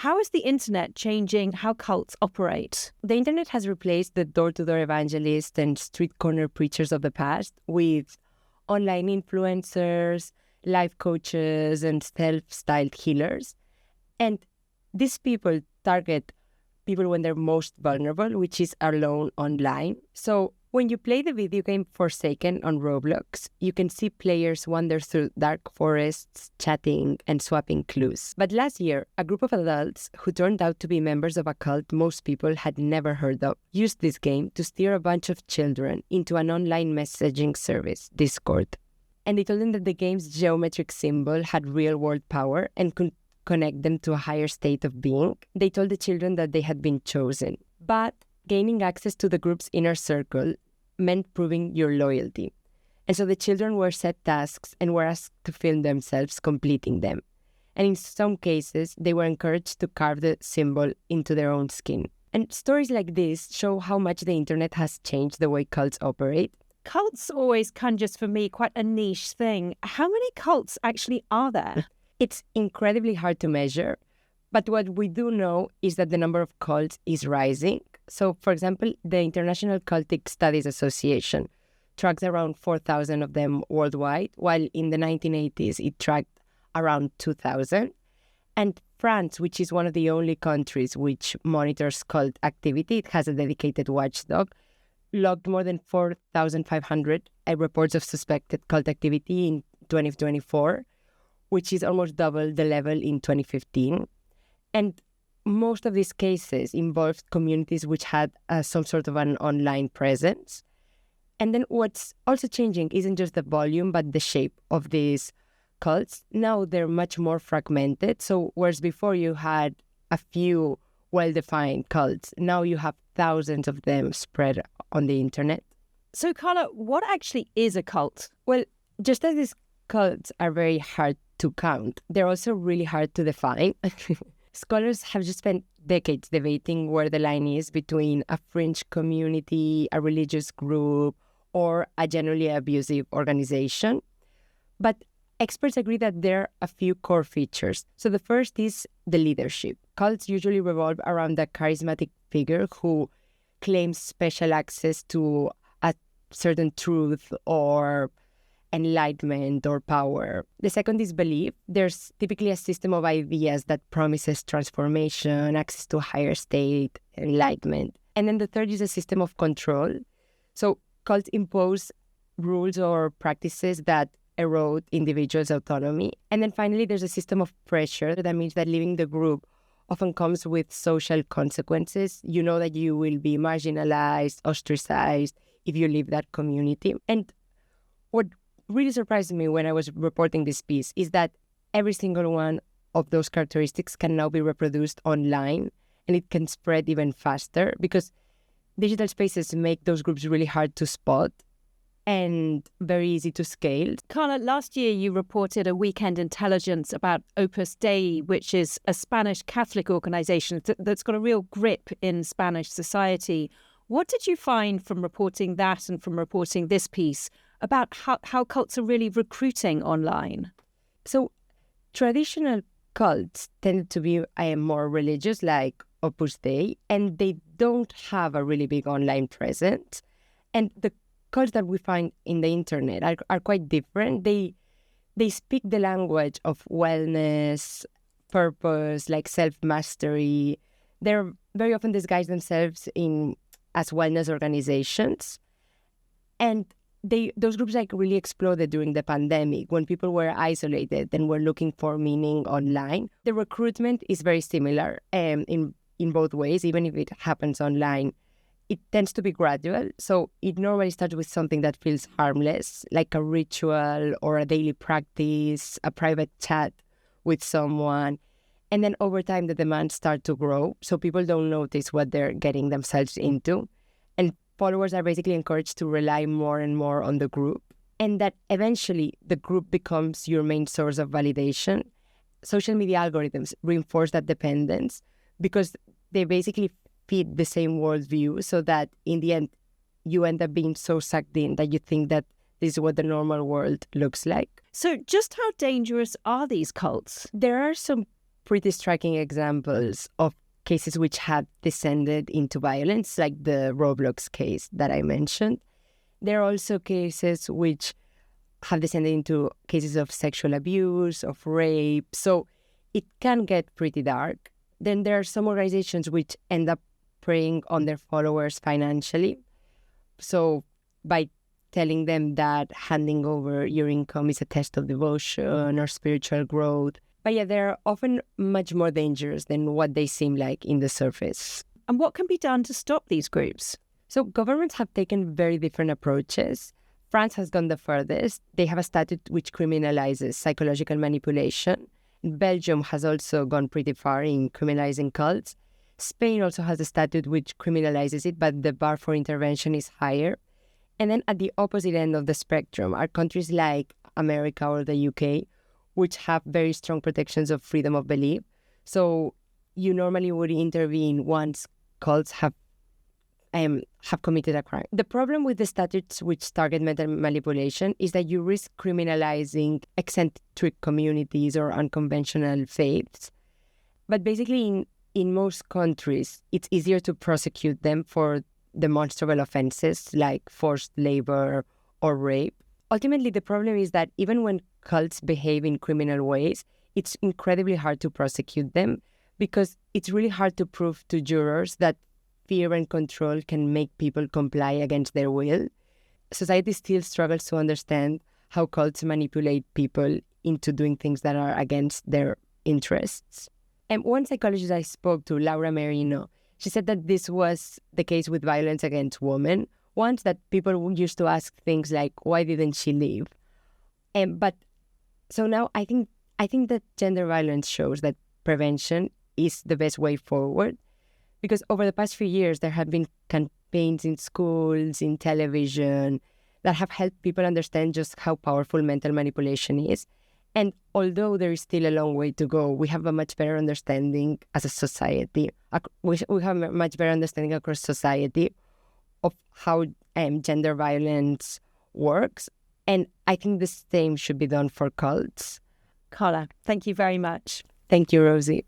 How is the internet changing how cults operate? The internet has replaced the door-to-door evangelists and street corner preachers of the past with online influencers, life coaches, and self-styled healers. And these people target people when they're most vulnerable, which is alone online. So when you play the video game Forsaken on Roblox, you can see players wander through dark forests, chatting and swapping clues. But last year, a group of adults who turned out to be members of a cult most people had never heard of used this game to steer a bunch of children into an online messaging service, Discord. And they told them that the game's geometric symbol had real-world power and could connect them to a higher state of being. They told the children that they had been chosen. But gaining access to the group's inner circle meant proving your loyalty. And so the children were set tasks and were asked to film themselves completing them. And in some cases, they were encouraged to carve the symbol into their own skin. And stories like this show how much the internet has changed the way cults operate. Cults always conjures for me quite a niche thing. How many cults actually are there? It's incredibly hard to measure, but what we do know is that the number of cults is rising. So, for example, the International Cultic Studies Association tracks around 4,000 of them worldwide, while in the 1980s it tracked around 2,000. And France, which is one of the only countries which monitors cult activity, it has a dedicated watchdog, logged more than 4,500 reports of suspected cult activity in 2024, which is almost double the level in 2015. And most of these cases involved communities which had some sort of an online presence. And then what's also changing isn't just the volume, but the shape of these cults. Now they're much more fragmented. So whereas before you had a few well-defined cults, now you have thousands of them spread on the internet. So, Carla, what actually is a cult? Well, just as these cults are very hard to count, they're also really hard to define. Scholars have just spent decades debating where the line is between a fringe community, a religious group, or a generally abusive organization. But experts agree that there are a few core features. So the first is the leadership. Cults usually revolve around a charismatic figure who claims special access to a certain truth or enlightenment or power. The second is belief. There's typically a system of ideas that promises transformation, access to a higher state, enlightenment. And then the third is a system of control. So cults impose rules or practices that erode individuals' autonomy. And then finally, there's a system of pressure. That means that leaving the group often comes with social consequences. You know that you will be marginalized, ostracized if you leave that community. And what really surprised me when I was reporting this piece is that every single one of those characteristics can now be reproduced online, and it can spread even faster because digital spaces make those groups really hard to spot and very easy to scale. Carla, last year you reported a Weekend Intelligence about Opus Dei, which is a Spanish Catholic organization that's got a real grip in Spanish society. What did you find from reporting that and from reporting this piece about how cults are really recruiting online? So traditional cults tend to be more religious, like Opus Dei, and they don't have a really big online presence. And the cults that we find in the internet are quite different. They speak the language of wellness, purpose, like self-mastery. They're very often disguise themselves as wellness organizations. And those groups really exploded during the pandemic when people were isolated and were looking for meaning online. The recruitment is very similar in both ways, even if it happens online. It tends to be gradual. So it normally starts with something that feels harmless, like a ritual or a daily practice, a private chat with someone. And then over time, the demands start to grow. So people don't notice what they're getting themselves into. And followers are basically encouraged to rely more and more on the group. And that eventually the group becomes your main source of validation. Social media algorithms reinforce that dependence because they basically feed the same worldview, so that in the end, you end up being so sucked in that you think that this is what the normal world looks like. So just how dangerous are these cults? There are some pretty striking examples of cases which have descended into violence, like the Roblox case that I mentioned. There are also cases which have descended into cases of sexual abuse, of rape. So it can get pretty dark. Then there are some organizations which end up preying on their followers financially. So by telling them that handing over your income is a test of devotion or spiritual growth. But yeah, they're often much more dangerous than what they seem like in the surface. And what can be done to stop these groups? So governments have taken very different approaches. France has gone the furthest. They have a statute which criminalizes psychological manipulation. Belgium has also gone pretty far in criminalizing cults. Spain also has a statute which criminalizes it, but the bar for intervention is higher. And then at the opposite end of the spectrum are countries like America or the UK, which have very strong protections of freedom of belief. So you normally would intervene once cults have committed a crime. The problem with the statutes which target mental manipulation is that you risk criminalizing eccentric communities or unconventional faiths. But basically, in most countries, it's easier to prosecute them for demonstrable offenses like forced labor or rape. Ultimately, the problem is that even when cults behave in criminal ways, it's incredibly hard to prosecute them because it's really hard to prove to jurors that fear and control can make people comply against their will. Society still struggles to understand how cults manipulate people into doing things that are against their interests. And one psychologist I spoke to, Laura Merino, she said that this was the case with violence against women. Once that people used to ask things like, why didn't she leave? But so now I think that gender violence shows that prevention is the best way forward. Because over the past few years, there have been campaigns in schools, in television, that have helped people understand just how powerful mental manipulation is. And although there is still a long way to go, we have a much better understanding as a society. We have a much better understanding across society of how gender violence works. And I think the same should be done for cults. Carla, thank you very much. Thank you, Rosie.